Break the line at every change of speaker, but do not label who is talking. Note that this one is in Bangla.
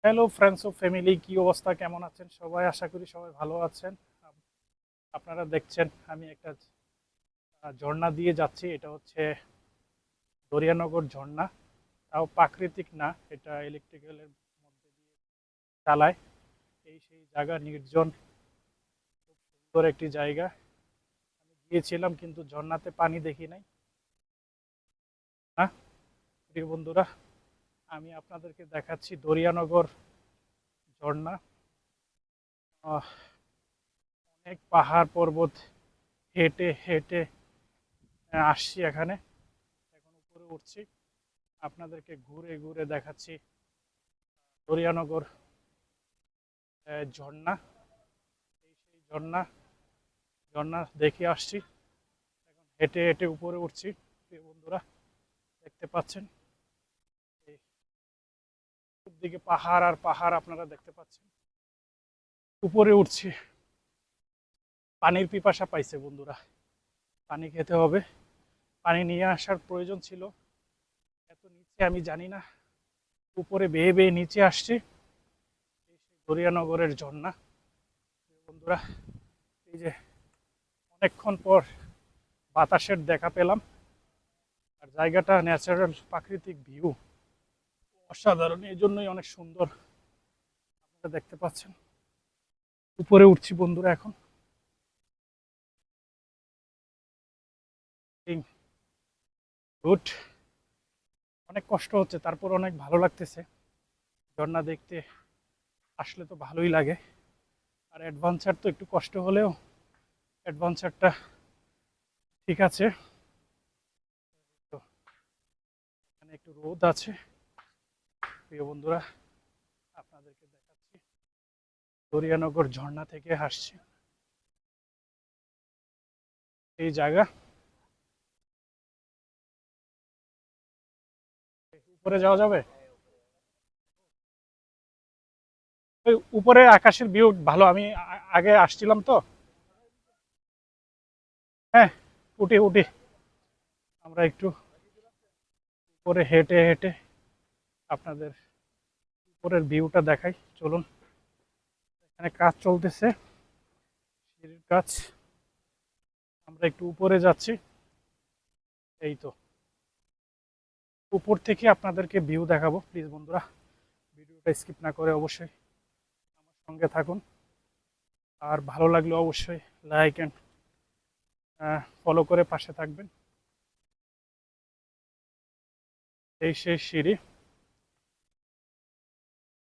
হ্যালো ফ্রেন্ডস ও ফ্যামিলি, কি অবস্থা, কেমন আছেন সবাই? আশা করি সবাই ভালো আছেন। আপনারা দেখছেন আমি একটা ঝর্ণা দিয়ে যাচ্ছি। এটা হচ্ছে দরিয়ানগর ঝর্ণা। তাও প্রাকৃতিক না, এটা ইলেকট্রিক্যালের মধ্যে দিয়ে চালায়। এই সেই জায়গা, নির্জন, খুব সুন্দর একটি জায়গা। আমি গিয়েছিলাম কিন্তু ঝর্ণাতে পানি দেখি নাই। না প্রিয় বন্ধুরা, আমি আপনাদেরকে দেখাচ্ছি দরিয়ানগর ঝর্ণা। আহ, অনেক পাহাড় পর্বত হেঁটে হেঁটে আসছি এখানে। এখন উপরে উঠছি, আপনাদেরকে ঘুরে ঘুরে দেখাচ্ছি দরিয়ানগর ঝর্ণা। এই সেই ঝর্ণা, ঝর্ণা দেখে আসছি। এখন হেঁটে হেঁটে উপরে উঠছি। প্রিয় বন্ধুরা, দেখতে পাচ্ছেন এই দিকে পাহাড় আর পাহাড় আপনারা দেখতে পাচ্ছেন। উপরে উঠছি, পানির পিপাসা পাইছে বন্ধুরা, পানি খেতে হবে। পানি নিয়ে আসার প্রয়োজন ছিল। এত নিচে আমি জানি না, উপরে বেয়ে বেয়ে নিচে আসছি। এই সেই দরিয়ানগরের ঝর্ণা। প্রিয় বন্ধুরা, এই যে অনেকক্ষণ পর বাতাসের দেখা পেলাম, আর জায়গাটা ন্যাচারাল, প্রাকৃতিক ভিউ অসাধারণ, এই জন্যই অনেক সুন্দর। আপনারা দেখতে পাচ্ছেন উপরে উঠছি বন্ধুরা। এখন গুড, অনেক কষ্ট হচ্ছে, তারপর অনেক ভালো লাগতেছে। ঝর্ণা দেখতে আসলে তো ভালোই লাগে। আর অ্যাডভেঞ্চার তো একটু কষ্ট হলেও অ্যাডভেঞ্চারটা ঠিক আছে। তো এখানে একটু রোদ আছে। প্রিয় বন্ধুরা, আপনাদেরকে দেখাচ্ছি দরিয়ানগর ঝর্ণা থেকে আসছি এই জায়গা। উপরে যাওয়া যাবে? ওই উপরে আকাশের ভিউ ভালো, আমি আগে আসছিলাম তো। হ্যাঁ, উঠি উঠি, আমরা একটু উপরে হেঁটে হেঁটে আপনাদের উপরের ভিউটা দেখাই, চলুন। এখানে কাজ চলতেছে, সিঁড়ির কাজ। আমরা একটু উপরে যাচ্ছি। এই তো উপর থেকে আপনাদেরকে ভিউ দেখাবো। প্লিজ বন্ধুরা, ভিডিওটা স্কিপ না করে অবশ্যই আমার সঙ্গে থাকুন। আর ভালো লাগলে অবশ্যই লাইক অ্যান্ড ফলো করে পাশে থাকবেন। এই সেই সিঁড়ি।